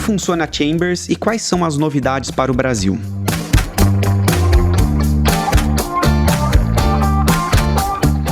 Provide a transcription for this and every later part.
funciona a Chambers e quais são as novidades para o Brasil?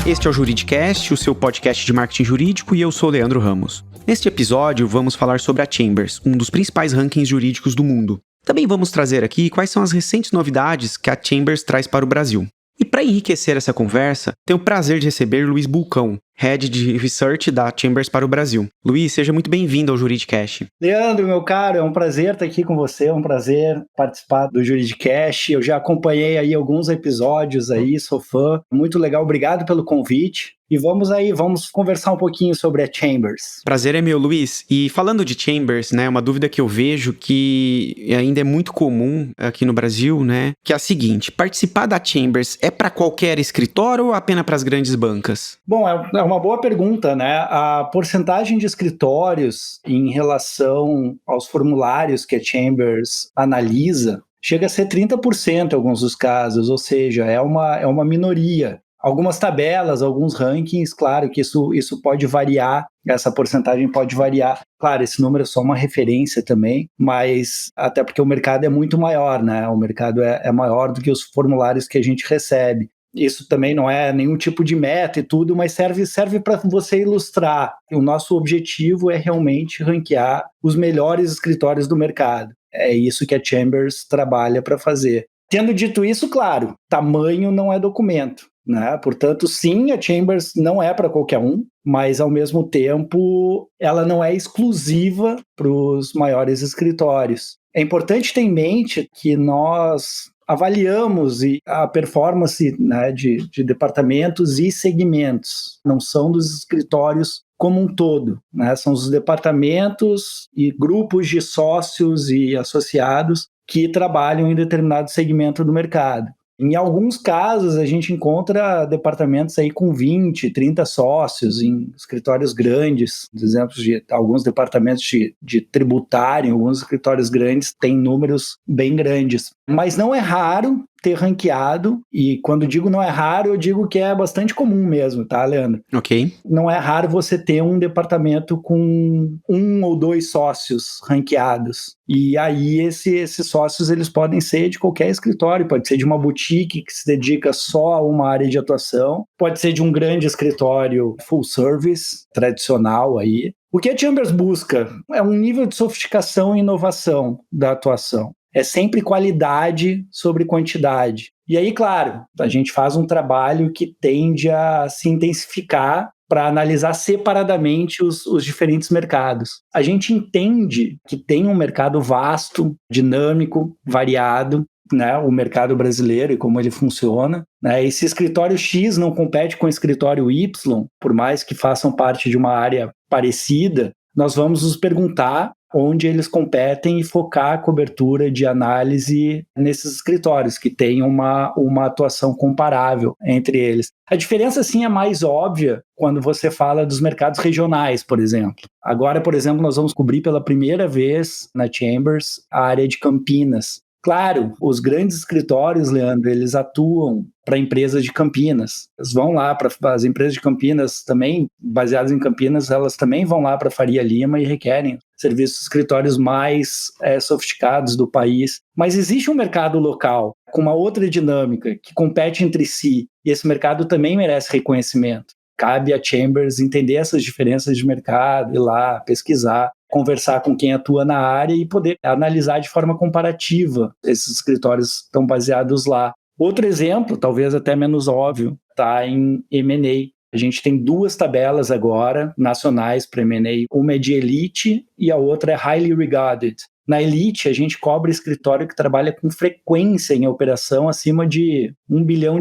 Este é o Juridicast, o seu podcast de marketing jurídico, e eu sou Leandro Ramos. Neste episódio, vamos falar sobre a Chambers, um dos principais rankings jurídicos do mundo. Também vamos trazer aqui quais são as recentes novidades que a Chambers traz para o Brasil. E para enriquecer essa conversa, tenho o prazer de receber Luiz Bulcão, Head de Research da Chambers para o Brasil. Luiz, seja muito bem-vindo ao Juridicast. Leandro, meu caro, é um prazer estar aqui com você, é um prazer participar do Juridicast. Eu já acompanhei aí alguns episódios aí, sou fã. Muito legal, obrigado pelo convite. E vamos conversar um pouquinho sobre a Chambers. Prazer é meu, Luiz. E falando de Chambers, né, uma dúvida que eu vejo que ainda é muito comum aqui no Brasil, né, que é a seguinte: participar da Chambers é para qualquer escritório ou apenas para as grandes bancas? Bom, é uma boa pergunta, né? A porcentagem de escritórios em relação aos formulários que a Chambers analisa chega a ser 30% em alguns dos casos, ou seja, é uma minoria. Algumas tabelas, alguns rankings, claro que isso pode variar, essa porcentagem pode variar. Claro, esse número é só uma referência também, mas até porque o mercado é muito maior, né? O mercado é maior do que os formulários que a gente recebe. Isso também não é nenhum tipo de meta e tudo, mas serve para você ilustrar. O nosso objetivo é realmente ranquear os melhores escritórios do mercado. É isso que a Chambers trabalha para fazer. Tendo dito isso, claro, tamanho não é documento, né? Portanto, sim, a Chambers não é para qualquer um, mas ao mesmo tempo ela não é exclusiva para os maiores escritórios. É importante ter em mente que nós avaliamos a performance, né, de departamentos e segmentos, não são dos escritórios como um todo, né? São os departamentos e grupos de sócios e associados que trabalham em determinado segmento do mercado. Em alguns casos, a gente encontra departamentos aí com 20, 30 sócios em escritórios grandes. Exemplos de alguns departamentos de tributário, alguns escritórios grandes têm números bem grandes. Mas não é raro ter ranqueado, e quando digo não é raro, eu digo que é bastante comum mesmo, tá, Leandro? Ok. Não é raro você ter um departamento com 1 ou 2 sócios ranqueados. E aí esses sócios eles podem ser de qualquer escritório, pode ser de uma boutique que se dedica só a uma área de atuação, pode ser de um grande escritório full service, tradicional aí. O que a Chambers busca é um nível de sofisticação e inovação da atuação. É sempre qualidade sobre quantidade. E aí, claro, a gente faz um trabalho que tende a se intensificar para analisar separadamente os diferentes mercados. A gente entende que tem um mercado vasto, dinâmico, variado, né, o mercado brasileiro e como ele funciona, né? E se escritório X não compete com o escritório Y, por mais que façam parte de uma área parecida, nós vamos nos perguntar onde eles competem e focar a cobertura de análise nesses escritórios, que têm uma atuação comparável entre eles. A diferença, sim, é mais óbvia quando você fala dos mercados regionais, por exemplo. Agora, por exemplo, nós vamos cobrir pela primeira vez na Chambers a área de Campinas. Claro, os grandes escritórios, Leandro, eles atuam para empresas de Campinas. Eles vão lá para as empresas de Campinas também, baseadas em Campinas, elas também vão lá para Faria Lima e requerem serviços de escritórios mais sofisticados do país. Mas existe um mercado local com uma outra dinâmica que compete entre si, e esse mercado também merece reconhecimento. Cabe a Chambers entender essas diferenças de mercado, ir lá, pesquisar, conversar com quem atua na área e poder analisar de forma comparativa esses escritórios estão baseados lá. Outro exemplo, talvez até menos óbvio, está em M&A. A gente tem 2 tabelas agora nacionais para M&A. Uma é de Elite e a outra é Highly Regarded. Na Elite, a gente cobre escritório que trabalha com frequência em operação acima de R$1 bilhão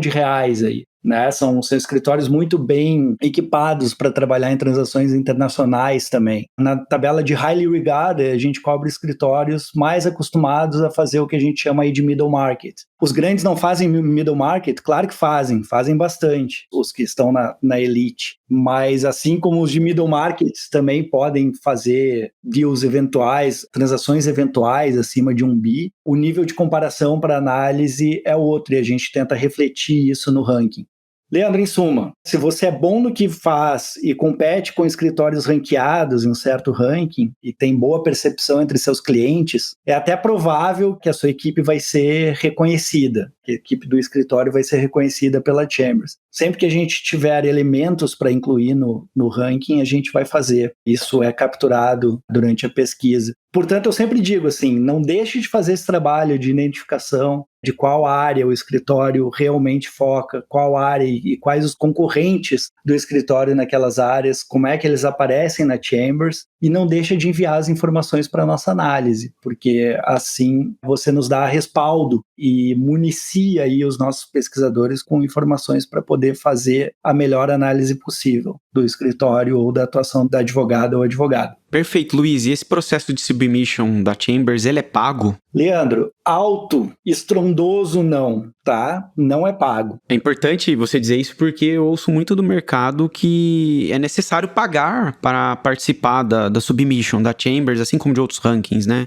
aí. Né? São escritórios muito bem equipados para trabalhar em transações internacionais também. Na tabela de Highly Regarded, a gente cobre escritórios mais acostumados a fazer o que a gente chama aí de middle market. Os grandes não fazem middle market? Claro que fazem bastante, os que estão na elite. Mas assim como os de middle market também podem fazer deals eventuais, transações eventuais acima de 1 bi, o nível de comparação para análise é outro e a gente tenta refletir isso no ranking. Leandro, em suma, se você é bom no que faz e compete com escritórios ranqueados em um certo ranking e tem boa percepção entre seus clientes, é até provável que a sua equipe vai ser reconhecida, que a equipe do escritório vai ser reconhecida pela Chambers. Sempre que a gente tiver elementos para incluir no ranking, a gente vai fazer. Isso é capturado durante a pesquisa. Portanto, eu sempre digo assim, não deixe de fazer esse trabalho de identificação de qual área o escritório realmente foca, qual área e quais os concorrentes do escritório naquelas áreas, como é que eles aparecem na Chambers, e não deixa de enviar as informações para a nossa análise, porque assim você nos dá respaldo e municia aí os nossos pesquisadores com informações para poder fazer a melhor análise possível do escritório ou da atuação da advogada ou advogado. Perfeito, Luiz. E esse processo de submission da Chambers, ele é pago? Leandro, alto, estrondoso não, tá? Não é pago. É importante você dizer isso porque eu ouço muito do mercado que é necessário pagar para participar da submission da Chambers, assim como de outros rankings, né?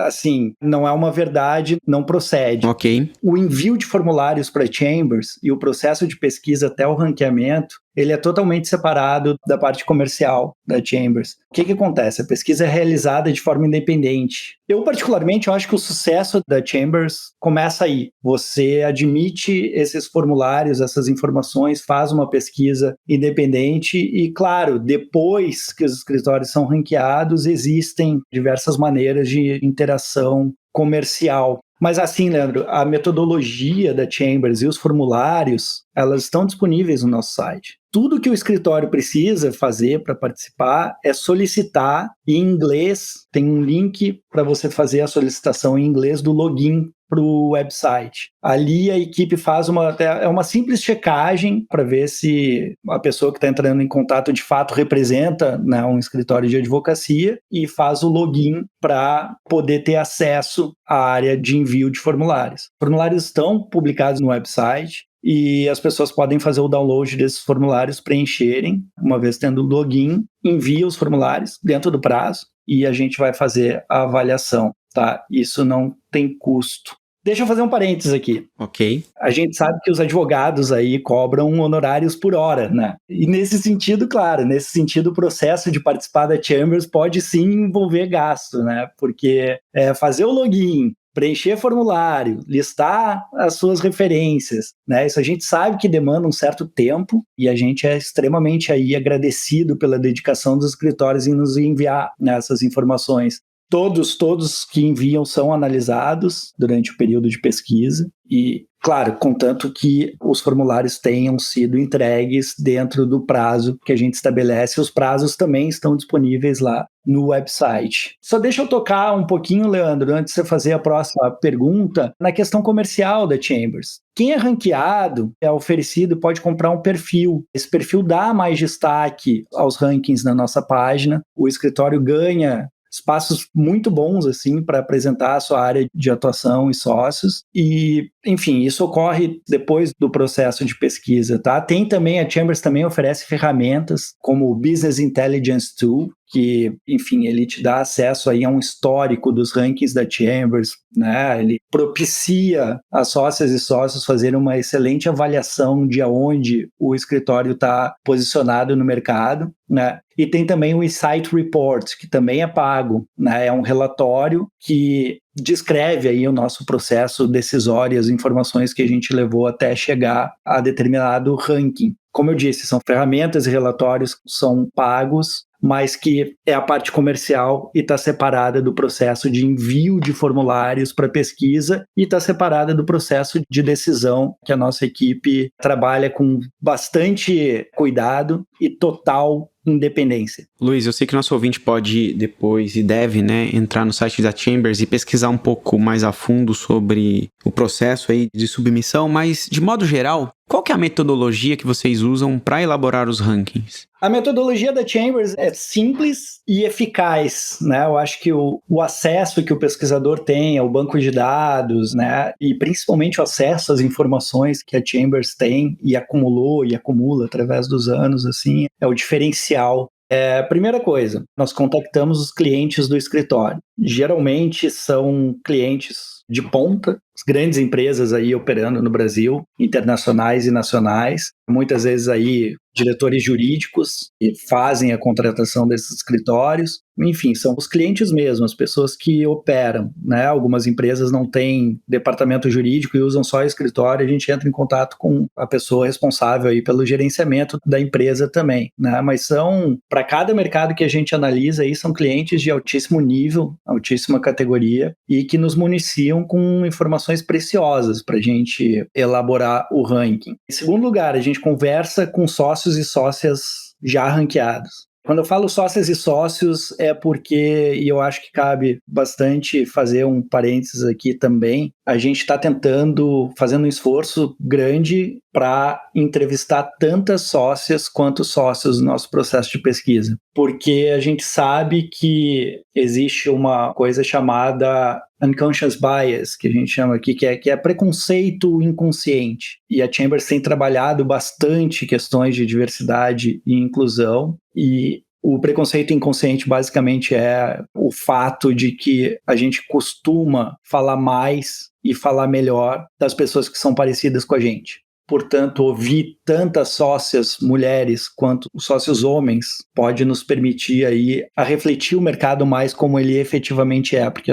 Assim, não é uma verdade, não procede. Ok. O envio de formulários para Chambers e o processo de pesquisa até o ranqueamento, ele é totalmente separado da parte comercial da Chambers. O que acontece? A pesquisa é realizada de forma independente. Eu, particularmente, acho que o sucesso da Chambers começa aí. Você admite esses formulários, essas informações, faz uma pesquisa independente e, claro, depois que os escritórios são ranqueados, existem diversas maneiras de interação comercial. Mas assim, Leandro, a metodologia da Chambers e os formulários, elas estão disponíveis no nosso site. Tudo que o escritório precisa fazer para participar é solicitar em inglês. Tem um link para você fazer a solicitação em inglês do login para o website. Ali a equipe faz uma simples checagem para ver se a pessoa que está entrando em contato de fato representa, né, um escritório de advocacia e faz o login para poder ter acesso à área de envio de formulários. Os formulários estão publicados no website e as pessoas podem fazer o download desses formulários, preencherem, uma vez tendo o login, envia os formulários dentro do prazo e a gente vai fazer a avaliação, tá? Isso não tem custo. Deixa eu fazer um parênteses aqui. Ok. A gente sabe que os advogados aí cobram honorários por hora, né? E nesse sentido, claro, o processo de participar da Chambers pode sim envolver gasto, né? Porque fazer o login, preencher formulário, listar as suas referências, né? Isso a gente sabe que demanda um certo tempo e a gente é extremamente aí agradecido pela dedicação dos escritórios em nos enviar, né, essas informações. Todos que enviam são analisados durante o período de pesquisa e, claro, contanto que os formulários tenham sido entregues dentro do prazo que a gente estabelece. Os prazos também estão disponíveis lá no website. Só deixa eu tocar um pouquinho, Leandro, antes de você fazer a próxima pergunta, na questão comercial da Chambers. Quem é ranqueado é oferecido, pode comprar um perfil. Esse perfil dá mais destaque aos rankings na nossa página. O escritório ganha espaços muito bons assim para apresentar a sua área de atuação e sócios e, enfim, isso ocorre depois do processo de pesquisa, tá? Tem também, a Chambers também oferece ferramentas como o Business Intelligence Tool, que, enfim, ele te dá acesso aí a um histórico dos rankings da Chambers, né? Ele propicia as sócias e sócios fazerem uma excelente avaliação de aonde o escritório está posicionado no mercado, né? E tem também o Insight Report, que também é pago, né? É um relatório que descreve aí o nosso processo decisório, as informações que a gente levou até chegar a determinado ranking. Como eu disse, são ferramentas e relatórios que são pagos, mas que é a parte comercial e está separada do processo de envio de formulários para pesquisa e está separada do processo de decisão que a nossa equipe trabalha com bastante cuidado e total independência. Luiz, eu sei que nosso ouvinte pode depois e deve, né, entrar no site da Chambers e pesquisar um pouco mais a fundo sobre o processo aí de submissão, mas de modo geral, qual que é a metodologia que vocês usam para elaborar os rankings? A metodologia da Chambers é simples e eficaz, né? Eu acho que o acesso que o pesquisador tem ao banco de dados, né? E principalmente o acesso às informações que a Chambers tem e acumulou e acumula através dos anos, assim, é o diferencial. Primeira coisa, nós contactamos os clientes do escritório. Geralmente são clientes de ponta, grandes empresas aí operando no Brasil, internacionais e nacionais, muitas vezes aí diretores jurídicos que fazem a contratação desses escritórios. Enfim, são os clientes mesmo, as pessoas que operam, né? Algumas empresas não têm departamento jurídico e usam só escritório, a gente entra em contato com a pessoa responsável aí pelo gerenciamento da empresa também, né? Mas para cada mercado que a gente analisa aí, são clientes de altíssimo nível, altíssima categoria e que nos municiam com informações preciosas para a gente elaborar o ranking. Em segundo lugar, a gente conversa com sócios e sócias já ranqueados. Quando eu falo sócias e sócios é porque, e eu acho que cabe bastante fazer um parênteses aqui também, a gente está fazendo um esforço grande para entrevistar tantas sócias quanto sócios no nosso processo de pesquisa. Porque a gente sabe que existe uma coisa chamada unconscious bias, que a gente chama aqui, que é preconceito inconsciente. E a Chambers tem trabalhado bastante questões de diversidade e inclusão, e o preconceito inconsciente basicamente é o fato de que a gente costuma falar mais e falar melhor das pessoas que são parecidas com a gente. Portanto, ouvir tantas sócias mulheres quanto os sócios homens pode nos permitir aí a refletir o mercado mais como ele efetivamente é, porque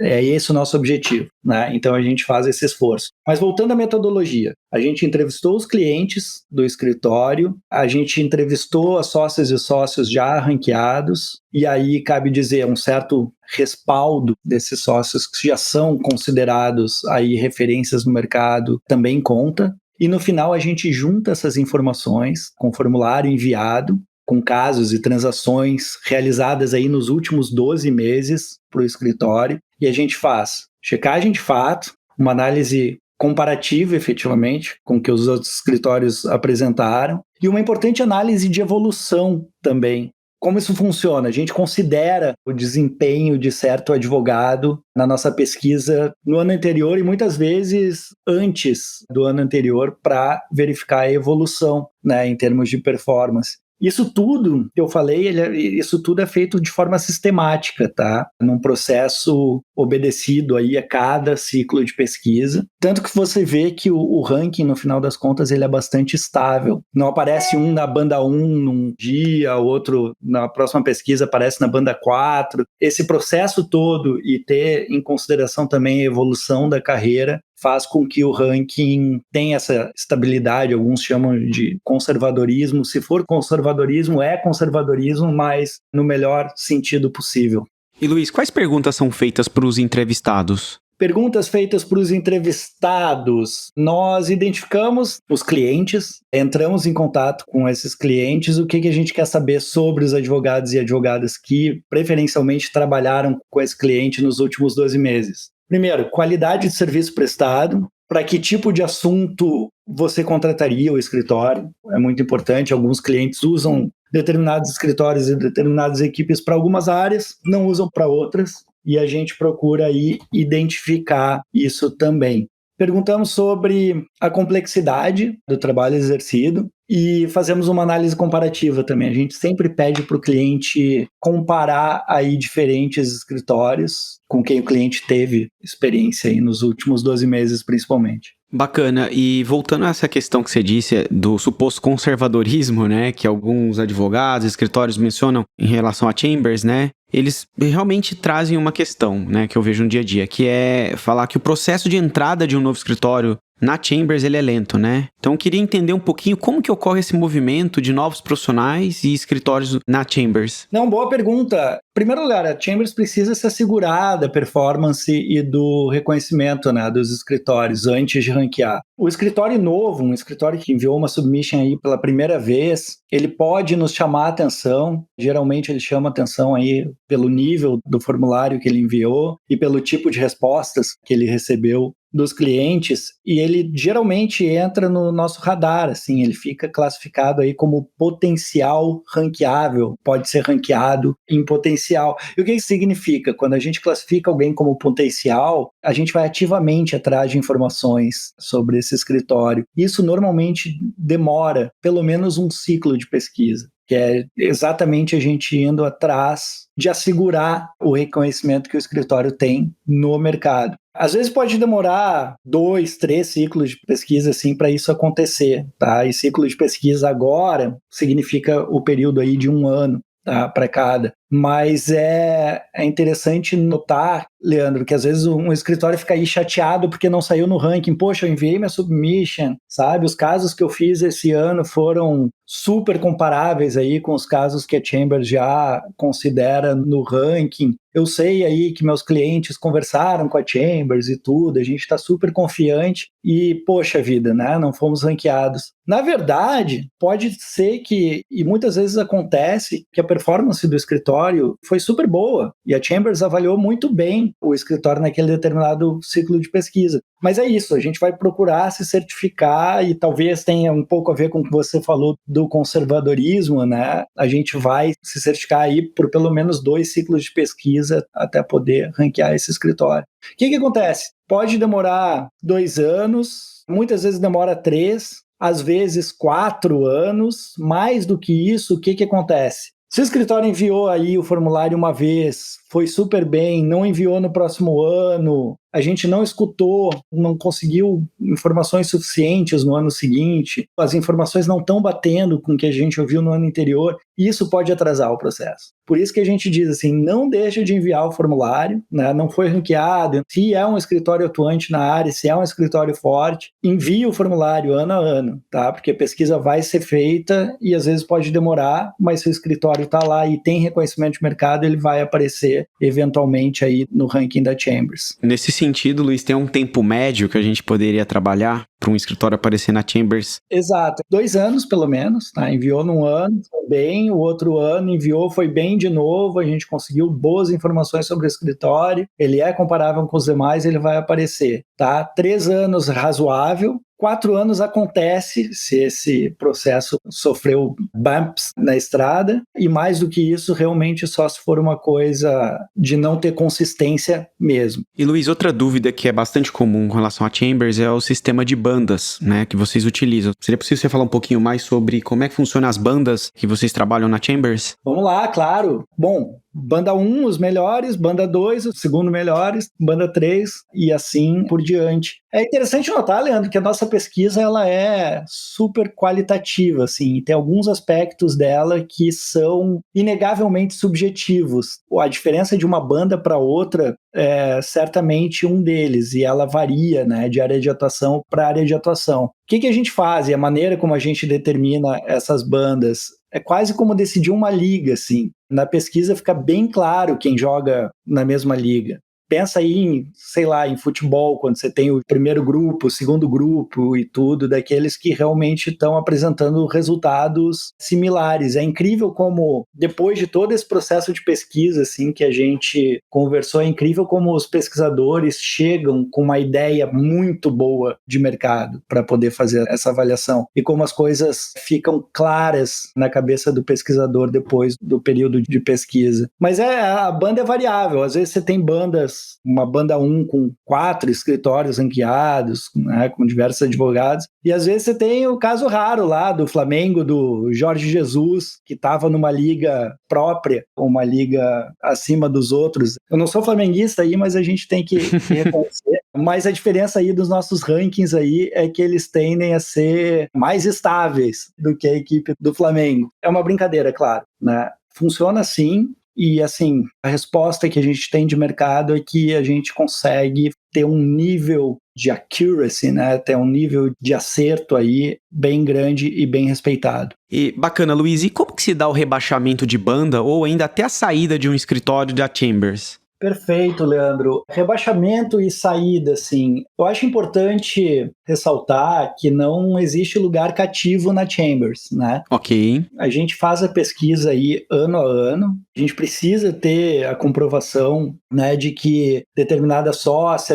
é esse o nosso objetivo, né? Então a gente faz esse esforço. Mas voltando à metodologia, a gente entrevistou os clientes do escritório, a gente entrevistou as sócias e sócios já ranqueados, e aí cabe dizer um certo respaldo desses sócios que já são considerados aí referências no mercado também conta. E no final a gente junta essas informações com formulário enviado, com casos e transações realizadas aí nos últimos 12 meses para o escritório, e a gente faz checagem de fato, uma análise comparativa efetivamente com o que os outros escritórios apresentaram, e uma importante análise de evolução também. Como isso funciona? A gente considera o desempenho de certo advogado na nossa pesquisa no ano anterior e muitas vezes antes do ano anterior para verificar a evolução, né, em termos de performance. Isso tudo que eu falei, isso tudo é feito de forma sistemática, tá? Num processo obedecido aí a cada ciclo de pesquisa. Tanto que você vê que o ranking, no final das contas, ele é bastante estável. Não aparece um na banda 1 num dia, o outro na próxima pesquisa aparece na banda 4. Esse processo todo e ter em consideração também a evolução da carreira faz com que o ranking tenha essa estabilidade, alguns chamam de conservadorismo. Se for conservadorismo, é conservadorismo, mas no melhor sentido possível. E Luiz, quais perguntas são feitas para os entrevistados? Perguntas feitas para os entrevistados. Nós identificamos os clientes, entramos em contato com esses clientes, o que a gente quer saber sobre os advogados e advogadas que preferencialmente trabalharam com esse cliente nos últimos 12 meses. Primeiro, qualidade de serviço prestado. Para que tipo de assunto você contrataria o escritório? É muito importante. Alguns clientes usam determinados escritórios e determinadas equipes para algumas áreas, não usam para outras. E a gente procura aí identificar isso também. Perguntamos sobre a complexidade do trabalho exercido e fazemos uma análise comparativa também. A gente sempre pede para o cliente comparar aí diferentes escritórios com quem o cliente teve experiência aí nos últimos 12 meses, principalmente. Bacana. E voltando a essa questão que você disse do suposto conservadorismo, né, que alguns advogados, escritórios mencionam em relação a Chambers, né, eles realmente trazem uma questão, né, que eu vejo no dia a dia, que é falar que o processo de entrada de um novo escritório na Chambers, ele é lento, né? Então eu queria entender um pouquinho como que ocorre esse movimento de novos profissionais e escritórios na Chambers. Não, boa pergunta. Em primeiro lugar, a Chambers precisa se assegurar da performance e do reconhecimento, né, dos escritórios antes de ranquear. O escritório novo, um escritório que enviou uma submission aí pela primeira vez, ele pode nos chamar a atenção. Geralmente ele chama a atenção aí pelo nível do formulário que ele enviou e pelo tipo de respostas que ele recebeu dos clientes, e ele geralmente entra no nosso radar, assim, ele fica classificado aí como potencial ranqueável, pode ser ranqueado em potencial. E o que isso significa? Quando a gente classifica alguém como potencial, a gente vai ativamente atrás de informações sobre esse escritório. Isso normalmente demora pelo menos um ciclo de pesquisa. que é exatamente a gente indo atrás de assegurar o reconhecimento que o escritório tem no mercado. Às vezes pode demorar 2, 3 ciclos de pesquisa assim, para isso acontecer, tá? E ciclo de pesquisa agora significa o período aí de 1 ano, tá? Para cada. Mas é interessante notar, Leandro, que às vezes um escritório fica aí chateado porque não saiu no ranking. Poxa, eu enviei minha submission, sabe? Os casos que eu fiz esse ano foram super comparáveis aí com os casos que a Chambers já considera no ranking. Eu sei aí que meus clientes conversaram com a Chambers e tudo, a gente está super confiante e, poxa vida, né? Não fomos ranqueados. Na verdade, pode ser que, e muitas vezes acontece, que a performance do escritório foi super boa e a Chambers avaliou muito bem o escritório naquele determinado ciclo de pesquisa. Mas é isso, a gente vai procurar se certificar e talvez tenha um pouco a ver com o que você falou do conservadorismo, né? A gente vai se certificar aí por pelo menos 2 ciclos de pesquisa até poder ranquear esse escritório. O que acontece? Pode demorar 2 anos, muitas vezes demora 3, às vezes 4 anos. Mais do que isso, o que acontece? Se o escritório enviou aí o formulário uma vez, foi super bem, não enviou no próximo ano, a gente não escutou, não conseguiu informações suficientes no ano seguinte, as informações não estão batendo com o que a gente ouviu no ano anterior, isso pode atrasar o processo. Por isso que a gente diz assim, não deixa de enviar o formulário, né? Não foi ranqueado, se é um escritório atuante na área, se é um escritório forte, envie o formulário ano a ano, tá? Porque a pesquisa vai ser feita e às vezes pode demorar, mas se o escritório está lá e tem reconhecimento de mercado, ele vai aparecer eventualmente aí no ranking da Chambers. Nesse sentido, Luiz, tem um tempo médio que a gente poderia trabalhar para um escritório aparecer na Chambers? Exato. 2 anos, pelo menos, tá? Enviou num ano, foi bem, o outro ano enviou, foi bem de novo, a gente conseguiu boas informações sobre o escritório, ele é comparável com os demais, ele vai aparecer, tá? 3 anos razoável, 4 anos acontece se esse processo sofreu bumps na estrada, e mais do que isso, realmente só se for uma coisa de não ter consistência mesmo. E Luiz, outra dúvida que é bastante comum com relação a Chambers é o sistema de bandas, né, que vocês utilizam. Seria possível você falar um pouquinho mais sobre como é que funcionam as bandas que vocês trabalham na Chambers? Vamos lá, claro. Bom, banda 1, os melhores, banda 2, os segundo melhores, banda 3 e assim por diante. É interessante notar, Leandro, que a nossa pesquisa ela é super qualitativa, assim, tem alguns aspectos dela que são inegavelmente subjetivos. A diferença de uma banda para outra é certamente um deles, e ela varia, né, de área de atuação para área de atuação. O que a gente faz e a maneira como a gente determina essas bandas é quase como decidir uma liga, assim. Na pesquisa fica bem claro quem joga na mesma liga. Pensa aí em, sei lá, em futebol, quando você tem o primeiro grupo, o segundo grupo e tudo, daqueles que realmente estão apresentando resultados similares. É incrível como, depois de todo esse processo de pesquisa, assim, que a gente conversou, é incrível como os pesquisadores chegam com uma ideia muito boa de mercado para poder fazer essa avaliação. E como as coisas ficam claras na cabeça do pesquisador depois do período de pesquisa. Mas a banda é variável. Às vezes você tem bandas, uma banda 1 com 4 escritórios ranqueados, né, com diversos advogados, e às vezes você tem o caso raro lá do Flamengo, do Jorge Jesus, que estava numa liga própria, uma liga acima dos outros. Eu não sou flamenguista aí, mas a gente tem que reconhecer. Mas a diferença aí dos nossos rankings aí é que eles tendem a ser mais estáveis do que a equipe do Flamengo. É uma brincadeira, claro, né? Funciona assim. E, assim, a resposta que a gente tem de mercado é que a gente consegue ter um nível de accuracy, né? Ter um nível de acerto aí bem grande e bem respeitado. E bacana, Luiz. E como que se dá o rebaixamento de banda ou ainda até a saída de um escritório da Chambers? Perfeito, Leandro. Rebaixamento e saída, assim. Eu acho importante ressaltar que não existe lugar cativo na Chambers, né? Ok. A gente faz a pesquisa aí ano a ano. A gente precisa ter a comprovação, né, de que determinado sócio,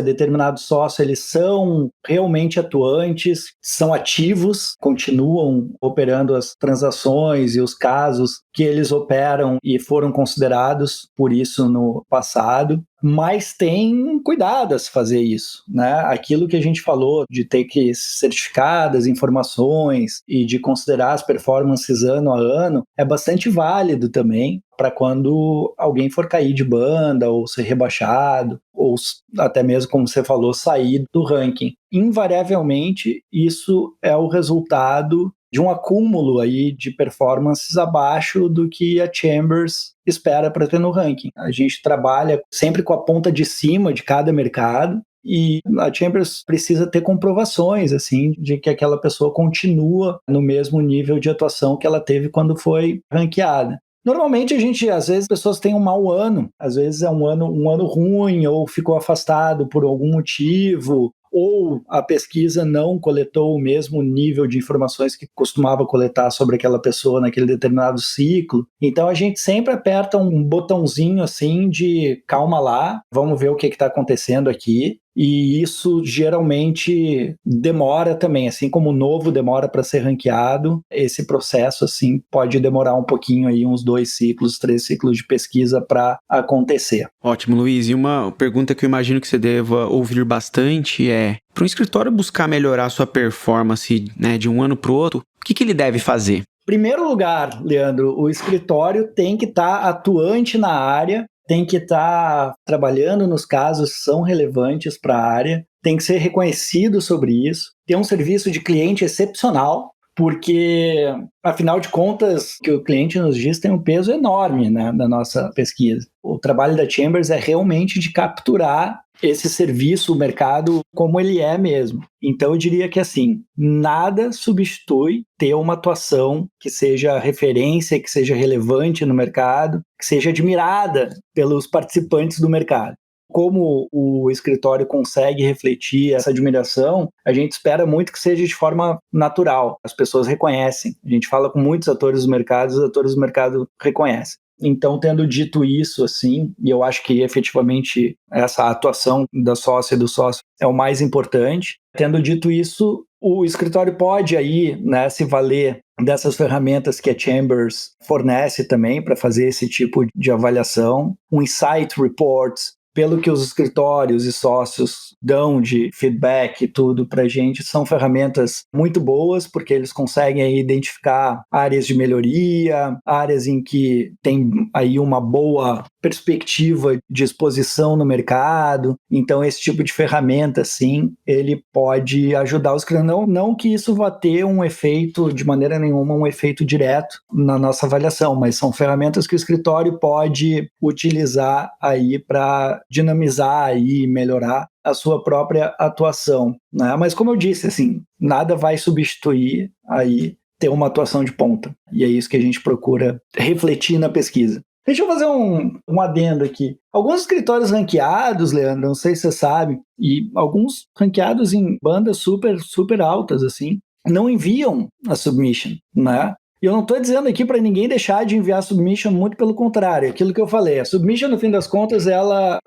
eles são realmente atuantes, são ativos, continuam operando as transações e os casos que eles operam e foram considerados por isso no passado. resultado, mas tem cuidado a se fazer isso, né? Aquilo que a gente falou de ter que certificar as informações e de considerar as performances ano a ano é bastante válido também para quando alguém for cair de banda ou ser rebaixado ou até mesmo, como você falou, sair do ranking. Invariavelmente, isso é o resultado de um acúmulo aí de performances abaixo do que a Chambers espera para ter no ranking. A gente trabalha sempre com a ponta de cima de cada mercado e a Chambers precisa ter comprovações assim de que aquela pessoa continua no mesmo nível de atuação que ela teve quando foi ranqueada. Normalmente às vezes, pessoas têm um mau ano, às vezes é um ano ruim ou ficou afastado por algum motivo, ou a pesquisa não coletou o mesmo nível de informações que costumava coletar sobre aquela pessoa naquele determinado ciclo. Então a gente sempre aperta um botãozinho assim de calma lá, vamos ver o que está acontecendo aqui. E isso geralmente demora também, assim como o novo demora para ser ranqueado, esse processo assim pode demorar um pouquinho aí, uns 2 ciclos, 3 ciclos de pesquisa para acontecer. Ótimo, Luiz. E uma pergunta que eu imagino que você deva ouvir bastante é: para um escritório buscar melhorar sua performance, né, de um ano para o outro, o que ele deve fazer? Primeiro lugar, Leandro, o escritório tem que estar atuante na área, tem que estar trabalhando nos casos que são relevantes para a área, tem que ser reconhecido sobre isso, ter um serviço de cliente excepcional, porque, afinal de contas, o que o cliente nos diz tem um peso enorme, né, na nossa pesquisa. O trabalho da Chambers é realmente de capturar esse serviço, o mercado, como ele é mesmo. Então, eu diria que, assim, nada substitui ter uma atuação que seja referência, que seja relevante no mercado, que seja admirada pelos participantes do mercado. Como o escritório consegue refletir essa admiração, a gente espera muito que seja de forma natural. As pessoas reconhecem. A gente fala com muitos atores do mercado, os atores do mercado reconhecem. Então, tendo dito isso, assim, e eu acho que efetivamente essa atuação da sócia e do sócio é o mais importante, tendo dito isso, o escritório pode aí, né, se valer dessas ferramentas que a Chambers fornece também para fazer esse tipo de avaliação, um Insight Reports, pelo que os escritórios e sócios dão de feedback e tudo para a gente, são ferramentas muito boas, porque eles conseguem aí identificar áreas de melhoria, áreas em que tem aí uma boa perspectiva de exposição no mercado. Então, esse tipo de ferramenta, sim, ele pode ajudar os clientes. Não que isso vá ter um efeito, de maneira nenhuma, um efeito direto na nossa avaliação, mas são ferramentas que o escritório pode utilizar aí para dinamizar e melhorar a sua própria atuação, né? Mas como eu disse, assim, nada vai substituir aí ter uma atuação de ponta. E é isso que a gente procura refletir na pesquisa. Deixa eu fazer um adendo aqui. Alguns escritórios ranqueados, Leandro, não sei se você sabe, e alguns ranqueados em bandas super, super altas, assim, não enviam a submission, né? E eu não estou dizendo aqui para ninguém deixar de enviar submission, muito pelo contrário, aquilo que eu falei. A submission, no fim das contas,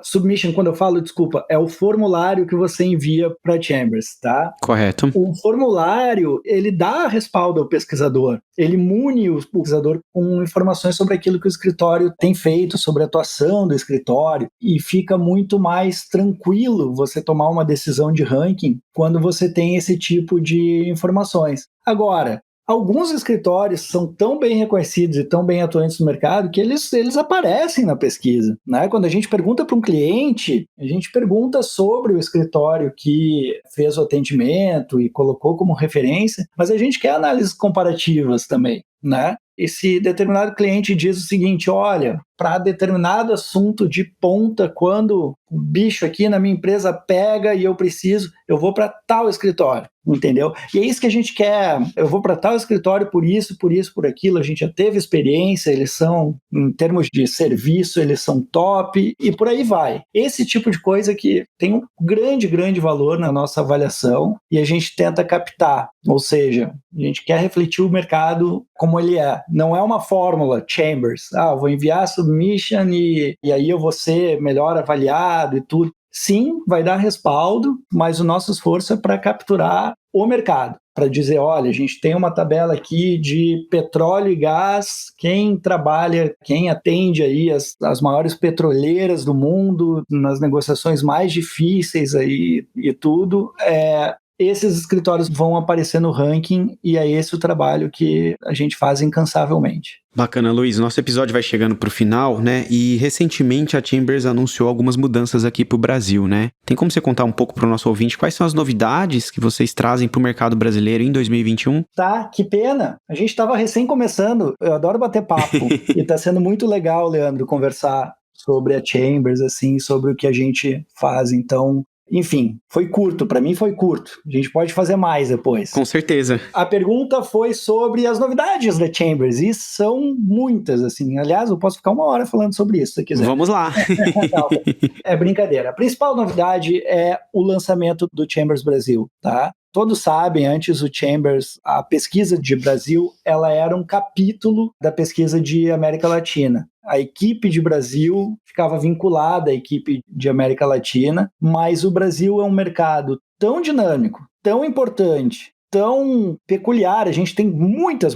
submission, quando eu falo, desculpa, é o formulário que você envia para a Chambers, tá? Correto. O formulário, ele dá respaldo ao pesquisador, ele mune o pesquisador com informações sobre aquilo que o escritório tem feito, sobre a atuação do escritório, e fica muito mais tranquilo você tomar uma decisão de ranking quando você tem esse tipo de informações. Agora, alguns escritórios são tão bem reconhecidos e tão bem atuantes no mercado que eles aparecem na pesquisa, né? Quando a gente pergunta para um cliente, a gente pergunta sobre o escritório que fez o atendimento e colocou como referência, mas a gente quer análises comparativas também, né? E se determinado cliente diz o seguinte: olha, para determinado assunto de ponta, quando o bicho aqui na minha empresa pega e eu vou para tal escritório, entendeu? E é isso que a gente quer. Eu vou para tal escritório por isso, por aquilo. A gente já teve experiência, eles são, em termos de serviço, eles são top e por aí vai. Esse tipo de coisa que tem um grande, grande valor na nossa avaliação e a gente tenta captar. Ou seja, a gente quer refletir o mercado como ele é. Não é uma fórmula Chambers. Vou enviar a submission e aí eu vou ser melhor avaliado e tudo. Sim, vai dar respaldo, mas o nosso esforço é para capturar o mercado. para dizer, olha, a gente tem uma tabela aqui de petróleo e gás, quem trabalha, quem atende aí as maiores petroleiras do mundo, nas negociações mais difíceis aí e tudo, esses escritórios vão aparecer no ranking e é esse o trabalho que a gente faz incansavelmente. Bacana, Luiz. Nosso episódio vai chegando pro final, né? E recentemente a Chambers anunciou algumas mudanças aqui pro Brasil, né? Tem como você contar um pouco pro nosso ouvinte quais são as novidades que vocês trazem pro mercado brasileiro em 2021? Tá, que pena. A gente estava recém começando. Eu adoro bater papo e tá sendo muito legal, Leandro, conversar sobre a Chambers, assim, sobre o que a gente faz. Então, enfim, foi curto, para mim foi curto. A gente pode fazer mais depois. Com certeza. A pergunta foi sobre as novidades da Chambers, e são muitas, assim. Aliás, eu posso ficar 1 hora falando sobre isso, se quiser. Vamos lá. Não, é brincadeira. A principal novidade é o lançamento do Chambers Brasil, tá? Todos sabem, antes o Chambers, a pesquisa de Brasil, ela era um capítulo da pesquisa de América Latina. A equipe de Brasil ficava vinculada à equipe de América Latina, mas o Brasil é um mercado tão dinâmico, tão importante, tão peculiar. A gente tem muitas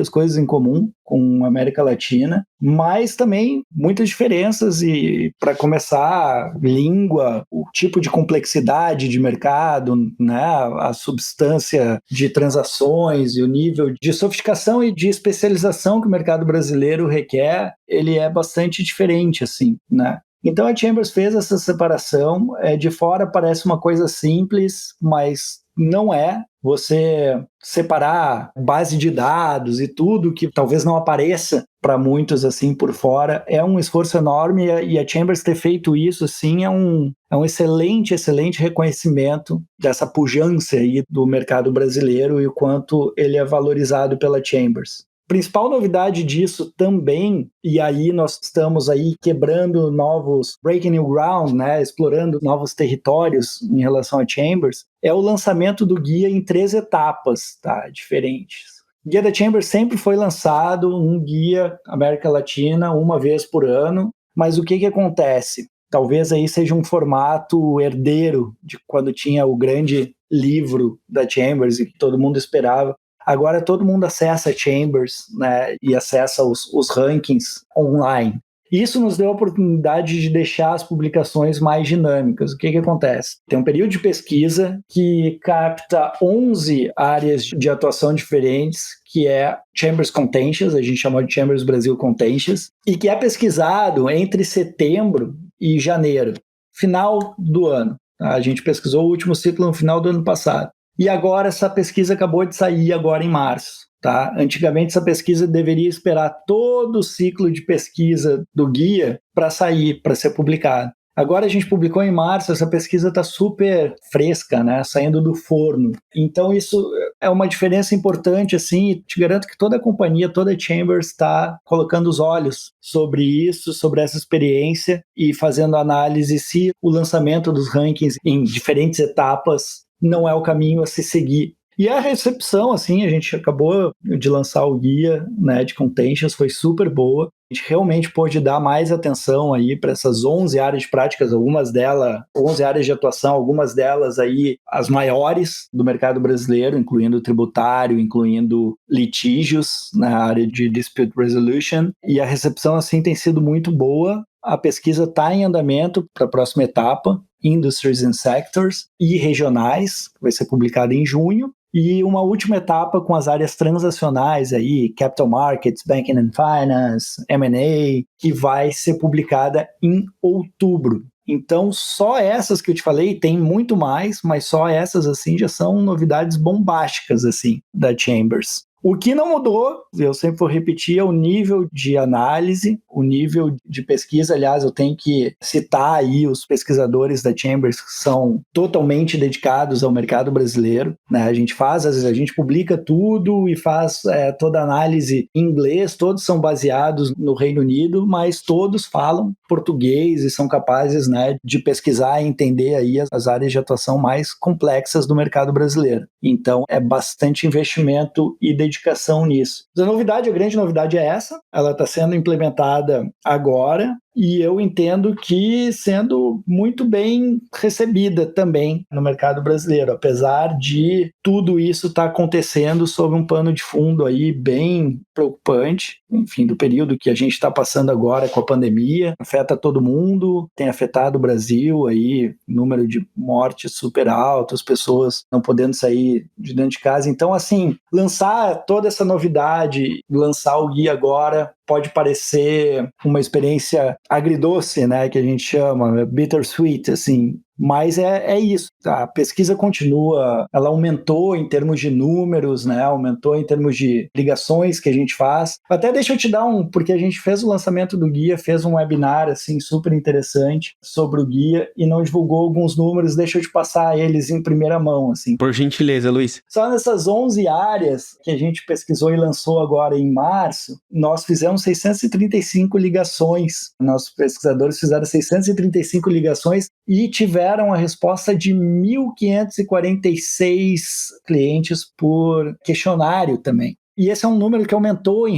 coisas em comum com a América Latina, mas também muitas diferenças e, para começar, língua, o tipo de complexidade de mercado, né, a substância de transações e o nível de sofisticação e de especialização que o mercado brasileiro requer, ele é bastante diferente, assim, né? Então a Chambers fez essa separação, de fora parece uma coisa simples, mas não é. Você separar base de dados e tudo que talvez não apareça para muitos assim por fora é um esforço enorme, e a Chambers ter feito isso assim é um excelente reconhecimento dessa pujança aí do mercado brasileiro e o quanto ele é valorizado pela Chambers. Principal novidade disso também, e aí nós estamos aí quebrando novos, breaking new ground, né, explorando novos territórios em relação a Chambers, é o lançamento do guia em 3 etapas, tá, diferentes. O Guia da Chambers sempre foi lançado, um guia América Latina, uma vez por ano, mas o que acontece? Talvez aí seja um formato herdeiro de quando tinha o grande livro da Chambers e que todo mundo esperava. Agora todo mundo acessa a Chambers, né, e acessa os rankings online. Isso nos deu a oportunidade de deixar as publicações mais dinâmicas. O que acontece? Tem um período de pesquisa que capta 11 áreas de atuação diferentes, que é Chambers Contentious, a gente chama de Chambers Brasil Contentious, e que é pesquisado entre setembro e janeiro, final do ano. A gente pesquisou o último ciclo no final do ano passado. E agora essa pesquisa acabou de sair agora em março. Tá? Antigamente essa pesquisa deveria esperar todo o ciclo de pesquisa do guia para sair, para ser publicado. Agora a gente publicou em março, essa pesquisa está super fresca, né? Saindo do forno. Então isso é uma diferença importante, assim, e te garanto que toda a companhia, toda a Chambers está colocando os olhos sobre isso, sobre essa experiência e fazendo análise se o lançamento dos rankings em diferentes etapas não é o caminho a se seguir. E a recepção, assim, a gente acabou de lançar o guia, né, de Contentious, foi super boa. A gente realmente pôde dar mais atenção aí para essas 11 áreas de práticas, algumas delas, 11 áreas de atuação, algumas delas aí as maiores do mercado brasileiro, incluindo tributário, incluindo litígios na área de dispute resolution. E a recepção, assim, tem sido muito boa. A pesquisa está em andamento para a próxima etapa, Industries and Sectors, e regionais, que vai ser publicada em junho. E uma última etapa com as áreas transacionais aí, Capital Markets, Banking and Finance, M&A, que vai ser publicada em outubro. Então, só essas que eu te falei, tem muito mais, mas só essas, assim, já são novidades bombásticas, assim, da Chambers. O que não mudou, eu sempre vou repetir, é o nível de análise, o nível de pesquisa. Aliás, eu tenho que citar aí os pesquisadores da Chambers que são totalmente dedicados ao mercado brasileiro, né? A gente faz, às vezes a gente publica tudo e faz toda a análise em inglês, todos são baseados no Reino Unido, mas todos falam português e são capazes, né, de pesquisar e entender aí as áreas de atuação mais complexas do mercado brasileiro. Então, é bastante investimento e dedicação nisso. A grande novidade é essa, ela está sendo implementada agora, e eu entendo que sendo muito bem recebida também no mercado brasileiro, apesar de tudo isso estar acontecendo sob um pano de fundo aí bem preocupante, enfim, do período que a gente está passando agora com a pandemia, afeta todo mundo, tem afetado o Brasil aí, número de mortes super alto, as pessoas não podendo sair de dentro de casa. Então, assim, lançar toda essa novidade, lançar o guia agora, pode parecer uma experiência agridoce, né, que a gente chama, bittersweet, assim, mas é isso, a pesquisa continua, ela aumentou em termos de números, né, aumentou em termos de ligações que a gente faz. Até deixa eu te dar porque a gente fez o lançamento do guia, fez um webinar, assim, super interessante sobre o guia e não divulgou alguns números, deixa eu te passar eles em primeira mão, assim. Por gentileza, Luiz. Só nessas 11 áreas que a gente pesquisou e lançou agora em março, nós fizemos 635 ligações. Nossos pesquisadores fizeram 635 ligações e tiveram a resposta de 1.546 clientes por questionário também. E esse é um número que aumentou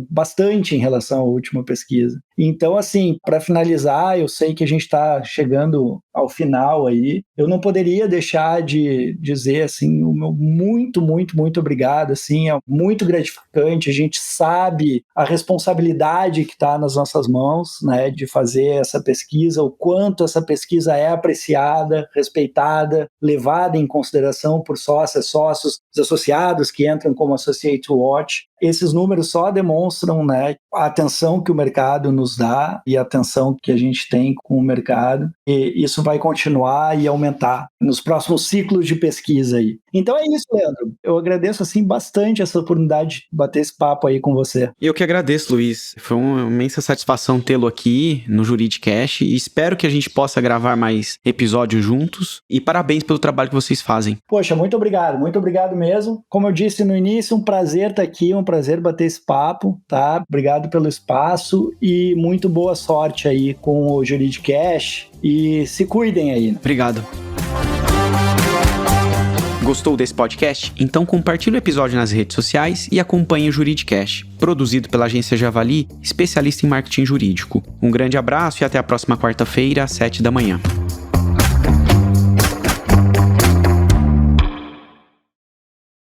bastante em relação à última pesquisa. Então, assim, para finalizar, eu sei que a gente está chegando ao final aí. Eu não poderia deixar de dizer, assim, o meu muito, muito, muito obrigado. Assim, é muito gratificante. A gente sabe a responsabilidade que está nas nossas mãos, né, de fazer essa pesquisa, o quanto essa pesquisa é apreciada, respeitada, levada em consideração por sócios, os associados que entram como Associate to Watch. Esses números só demonstram, né, a atenção que o mercado nos dá e a atenção que a gente tem com o mercado, e isso vai continuar e aumentar nos próximos ciclos de pesquisa aí. Então é isso, Leandro. Eu agradeço assim bastante essa oportunidade de bater esse papo aí com você. Eu que agradeço, Luiz. Foi uma imensa satisfação tê-lo aqui no Juridicast e espero que a gente possa gravar mais episódios juntos e parabéns pelo trabalho que vocês fazem. Poxa, muito obrigado mesmo. Como eu disse no início, um prazer estar aqui, um prazer bater esse papo, tá? Obrigado pelo espaço e muito boa sorte aí com o Juridicast e se cuidem aí. Obrigado. Gostou desse podcast? Então compartilhe o episódio nas redes sociais e acompanhe o Juridicast, produzido pela agência Javali, especialista em marketing jurídico. Um grande abraço e até a próxima quarta-feira, às 7 da manhã.